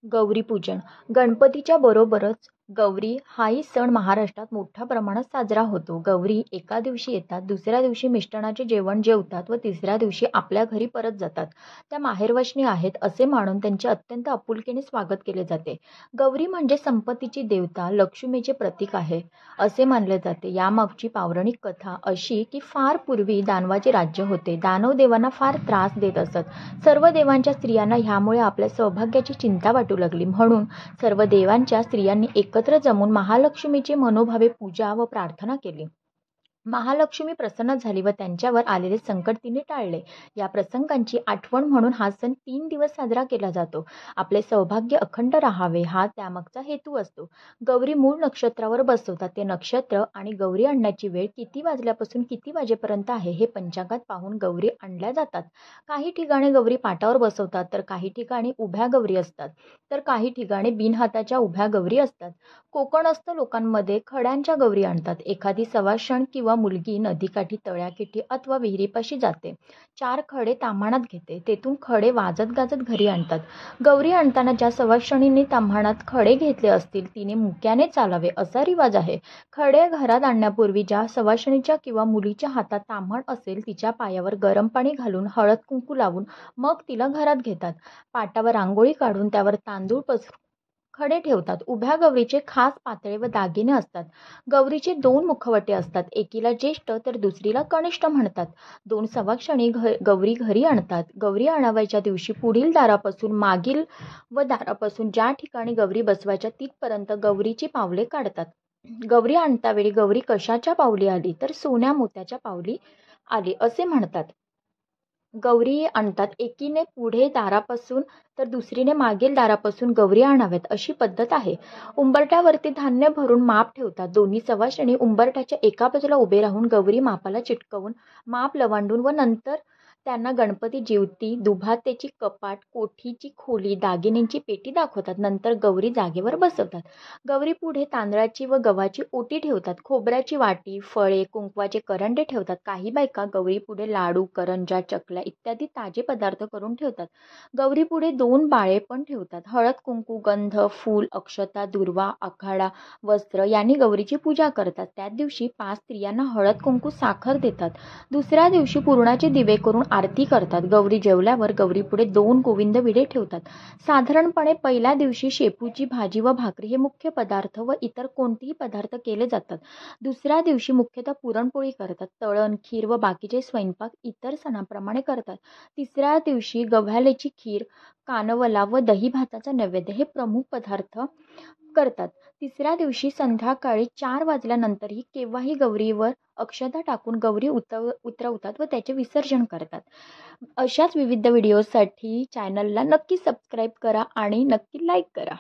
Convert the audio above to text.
गौरीपूजन गणपतीच्या बरोबरच गौरी हाही सण महाराष्ट्रात मोठ्या प्रमाणात साजरा होतो. गौरी एका दिवशी येतात, दुसऱ्या दिवशी मिष्टान्नाचे जेवण जेवतात व तिसऱ्या दिवशी आपल्या घरी परत जातात. त्या माहेरवशनी आहेत असे मानून त्यांचे अत्यंत आपुलकीने स्वागत केले जाते. गौरी म्हणजे संपत्तीची देवता, लक्ष्मीचे प्रतीक आहे असे मानले जाते. यामागची पौराणिक कथा अशी की फार पूर्वी दानवाचे राज्य होते. दानव देवांना फार त्रास देत असत. सर्व देवांच्या स्त्रियांना ह्यामुळे आपल्या सौभाग्याची चिंता वाटू लागली. म्हणून सर्व देवांच्या स्त्रियांनी एकत्र जमून महालक्ष्मीची मनोभावे पूजा व प्रार्थना केली. महालक्ष्मी प्रसन्न झाली व त्यांच्यावर आलेले संकट तिने टाळले. या प्रसंगांची आठवण म्हणून हा सण 3 दिवस साजरा केला जातो. आपले सौभाग्य अखंड राहावे हा त्यामागचा हेतू असतो. गौरी मूळ नक्षत्रावर बसवतात. ते नक्षत्र आणि गौरी आणण्याची वेळ किती वाजल्यापासून किती वाजेपर्यंत आहे हे पंचांगात पाहून गौरी आणल्या जातात. काही ठिकाणी गौरी पाटावर बसवतात, तर काही ठिकाणी उभ्या गौरी असतात, तर काही ठिकाणी बिनहाताच्या उभ्या गौरी असतात. कोकणस्थ लोकांमध्ये खड्यांच्या गौरी आणतात. एखादी सवाष्ण किंवा मुलगी नदीकाठी, तळ्याकाठी अथवा विहिरीपाशी जाते. 4 खडे ताम्हाणात घेते. तेथून खडे वाजत गाजत घरी आणतात. गौरी आणताना ज्या सवाष्णींनी ताम्हाणात खडे घेतले असतील तिने मुक्याने चालावे असा रिवाज आहे. खडे घरात आणण्यापूर्वी ज्या सवाष्णीच्या किंवा मुलीच्या हातात ताम्हण असेल तिच्या पायावर गरम पाणी घालून हळद कुंकू लावून मग तिला घरात घेतात. पाटावर रांगोळी काढून त्यावर तांदूळ पसरून खडे ठेवतात. उभ्या गौरीचे खास पातळे व दागिने असतात. गौरीचे 2 मुखवटे असतात. एकीला ज्येष्ठ तर दुसरीला कनिष्ठ म्हणतात. 2 सवाक्षणी गौरी घरी आणतात. गौरी आणावयाच्या दिवशी पुढील दारापासून मागील व दारापासून ज्या ठिकाणी गौरी बसवायच्या तिथपर्यंत गौरीची पावले काढतात. गौरी आणतावेळी गौरी कशाच्या पावली आली तर सोन्या मोत्याच्या पावली आली असे म्हणतात. गौरी आणतात. एकीने पुढे दारापासून तर दुसरीने मागील दारापासून गौरी आणाव्यात अशी पद्धत आहे. उंबरठ्यावरती धान्य भरून माप ठेवतात. दोन्ही सवाष्णी उंबरठ्याच्या एका बाजूला उभे राहून गौरी मापाला चिटकवून माप लवांडून व नंतर त्यांना गणपती जिवती, दुभातेची कपाट, कोठीची खोली, दागिन्यांची पेटी दाखवतात. नंतर गौरी जागेवर बसवतात. गौरी पुढे तांदळाची व गव्हाची ओटी ठेवतात. खोबऱ्याची वाटी, फळे, कुंकवाचे करंडे ठेवतात. काही बायका गौरी पुढे लाडू, करंजा, चकल्या इत्यादी ताजे पदार्थ करून ठेवतात. गौरी पुढे 2 बाळे पण ठेवतात. हळद कुंकू, गंध, फूल, अक्षता, दुर्वा, आखाडा, वस्त्र यांनी गौरीची पूजा करतात. त्या दिवशी 5 स्त्रियांना हळद कुंकू, साखर देतात. दुसऱ्या दिवशी पुरणाचे दिवे करून आरती करतात. गौरी जेवल्यावर गौरी पुढे 2 गोविंद विडे ठेवतात. साधारणपणे पहिल्या दिवशी शेपूची भाजी व भाकरी हे मुख्य पदार्थ व इतर कोणतेही पदार्थ केले जातात. दुसऱ्या दिवशी मुख्यतः पुरणपोळी करतात. तळण, खीर व बाकीचे स्वयंपाक इतर सणांप्रमाणे करतात. तिसऱ्या दिवशी गव्हाल्याची खीर, कानवला व दही भाताचा नैवेद्य हे प्रमुख पदार्थ करतात. तिसऱ्या दिवशी संध्याकाळी 4 वाजल्यानंतरही केव्हाही गौरीवर अक्षता टाकून गौरी उतरवतात व त्याचे विसर्जन करतात. अशाच विविध व्हिडिओसाठी चॅनलला नक्की सबस्क्राईब करा आणि नक्की लाईक करा.